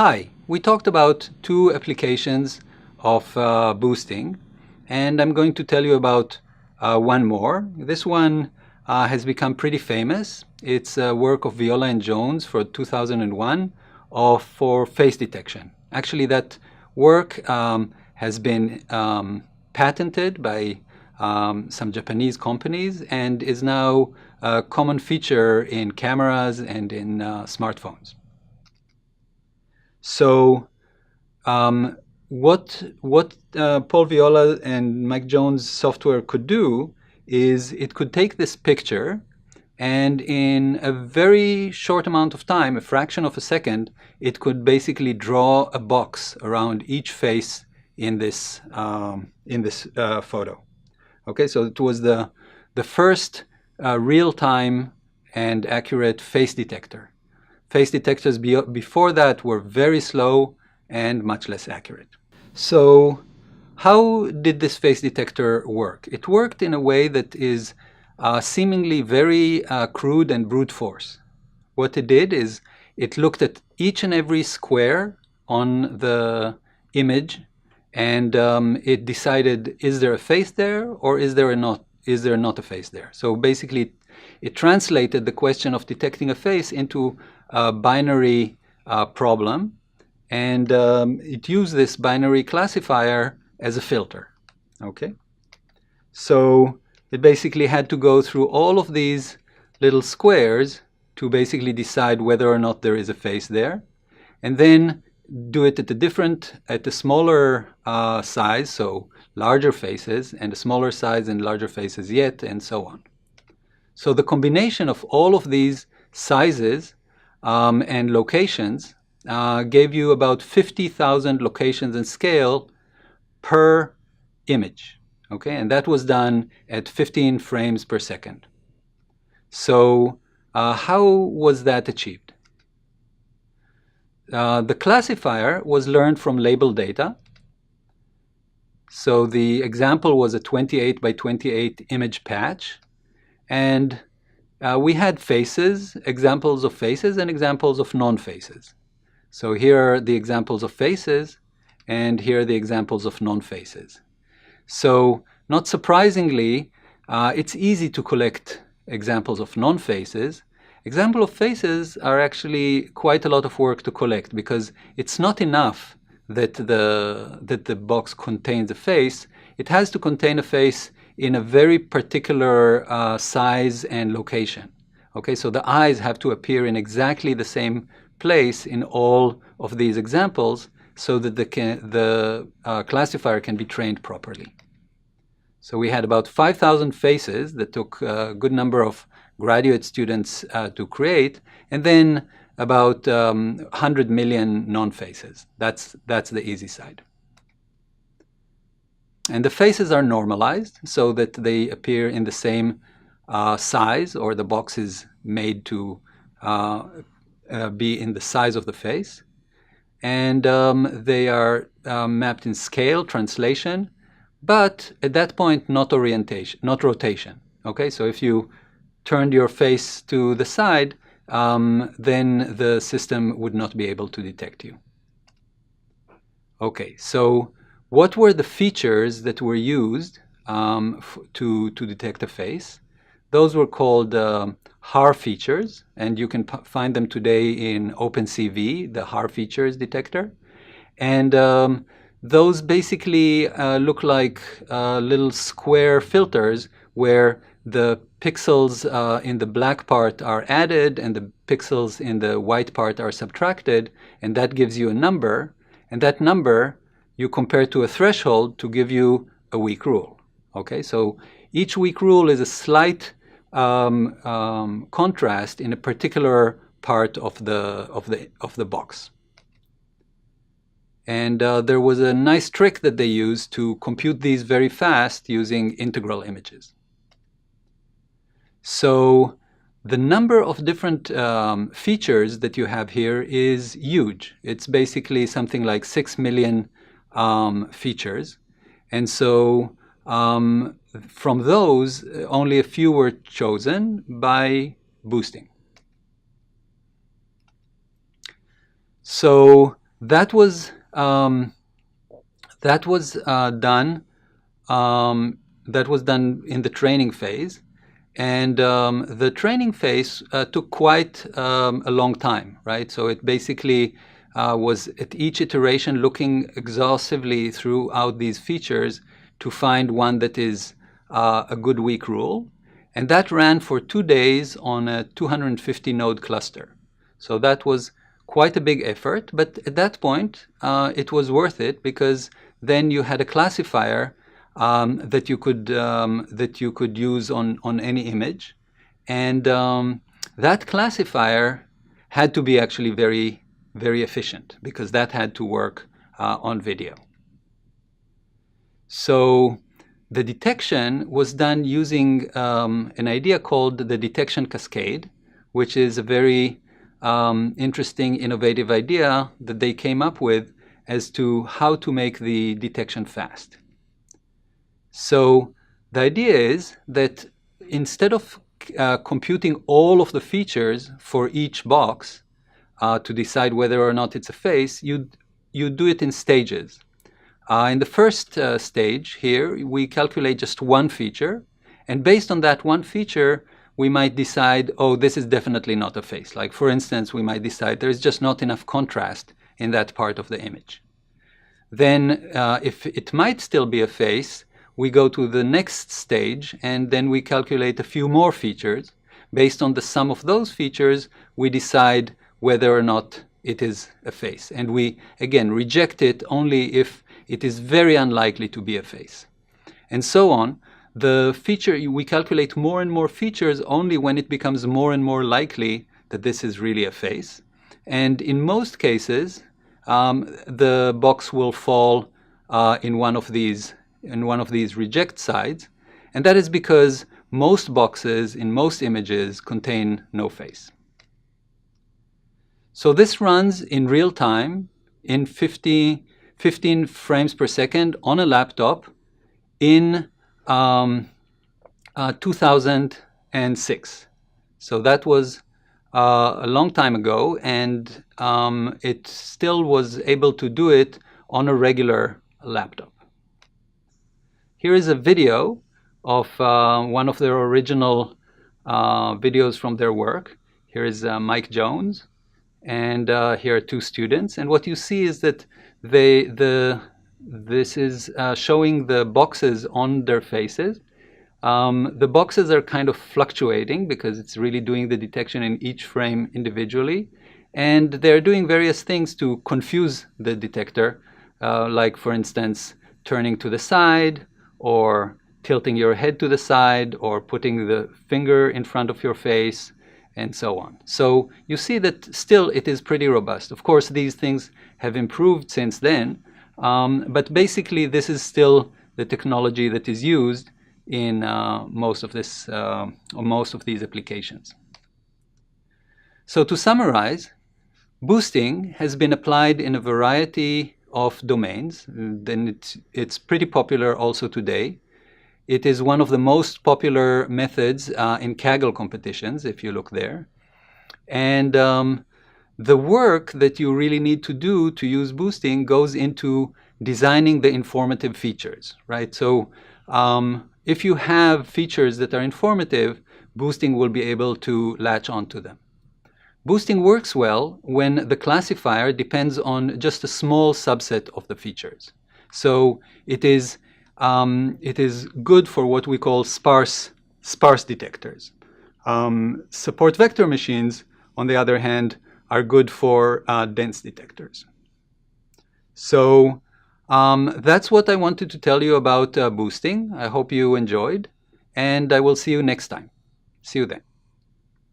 Hi, we talked about two applications of boosting, and I'm going to tell you about one more. This one has become pretty famous. It's a work of Viola and Jones for 2001 for face detection. Actually, that work has been patented by some Japanese companies and is now a common feature in cameras and in smartphones. So what Paul Viola and Mike Jones software could do is it could take this picture and in a very short amount of time, a fraction of a second, it could basically draw a box around each face in this photo. Okay, so it was the first real-time and accurate face detector. Face detectors before that were very slow and much less accurate. So how did this face detector work? It worked in a way that is seemingly very crude and brute force. What it did is it looked at each and every square on the image and it decided, is there a face there or is there not a face there? So basically it translated the question of detecting a face into a binary problem, and it used this binary classifier as a filter. Okay, so it basically had to go through all of these little squares to basically decide whether or not there is a face there, and then do it at a smaller size, so larger faces, and a smaller size and larger faces yet, and so on. So the combination of all of these sizes and locations gave you about 50,000 locations and scale per image. Okay, and that was done at 15 frames per second. So how was that achieved? The classifier was learned from label data. So the example was a 28 by 28 image patch. And we had faces, examples of faces, and examples of non-faces. So here are the examples of faces, and here are the examples of non-faces. So not surprisingly, it's easy to collect examples of non-faces. Examples of faces are actually quite a lot of work to collect because it's not enough that the box contains a face. It has to contain a face in a very particular size and location. Okay, so the eyes have to appear in exactly the same place in all of these examples so that the classifier can be trained properly. So we had about 5,000 faces that took a good number of graduate students to create, and then about 100 million non-faces. That's the easy side. And the faces are normalized so that they appear in the same size, or the box is made to be in the size of the face. And they are mapped in scale, translation, but at that point, not orientation, not rotation. Okay, so if you turned your face to the side, then the system would not be able to detect you. Okay, so what were the features that were used to detect a face? Those were called HAR features, and you can find them today in OpenCV, the HAR features detector. And those basically look like little square filters where the pixels in the black part are added and the pixels in the white part are subtracted, and that gives you a number. And that number you compare to a threshold to give you a weak rule. Okay, so each weak rule is a slight contrast in a particular part of the box. And there was a nice trick that they used to compute these very fast using integral images. So the number of different features that you have here is huge. It's basically something like 6 million features. And so from those, only a few were chosen by boosting. So that was done. That was done in the training phase, and the training phase took quite a long time, right? So it basically was at each iteration looking exhaustively throughout these features to find one that is a good weak rule. And that ran for 2 days on a 250 node cluster. So that was quite a big effort, but at that point it was worth it, because then you had a classifier that you could use on any image, and that classifier had to be actually very, very efficient, because that had to work on video. So the detection was done using an idea called the detection cascade, which is a very interesting, innovative idea that they came up with as to how to make the detection fast. So the idea is that instead of computing all of the features for each box to decide whether or not it's a face, you do it in stages. In the first stage here, we calculate just one feature, and based on that one feature, we might decide, oh, this is definitely not a face. Like, for instance, we might decide there's just not enough contrast in that part of the image. Then, if it might still be a face, we go to the next stage, and then we calculate a few more features. Based on the sum of those features, we decide whether or not it is a face. And we, again, reject it only if it is very unlikely to be a face. And so on. The feature, we calculate more and more features only when it becomes more and more likely that this is really a face. And in most cases, the box will fall in one of these reject sides, and that is because most boxes in most images contain no face. So this runs in real time in 15 frames per second on a laptop in 2006. So that was a long time ago, and it still was able to do it on a regular laptop. Here is a video of one of their original videos from their work. Here is Mike Jones, and here are two students. And what you see is that this is showing the boxes on their faces. The boxes are kind of fluctuating because it's really doing the detection in each frame individually. And they're doing various things to confuse the detector, like, for instance, turning to the side, or tilting your head to the side, or putting the finger in front of your face, and so on. So you see that still it is pretty robust. Of course, these things have improved since then, but basically this is still the technology that is used in most of these applications. So to summarize, boosting has been applied in a variety of domains. Then it's pretty popular also today. It is one of the most popular methods in Kaggle competitions, if you look there. And the work that you really need to do to use boosting goes into designing the informative features, right? So if you have features that are informative, boosting will be able to latch onto them. Boosting works well when the classifier depends on just a small subset of the features. So it is good for what we call sparse detectors. Support vector machines, on the other hand, are good for dense detectors. So that's what I wanted to tell you about boosting. I hope you enjoyed, and I will see you next time. See you then.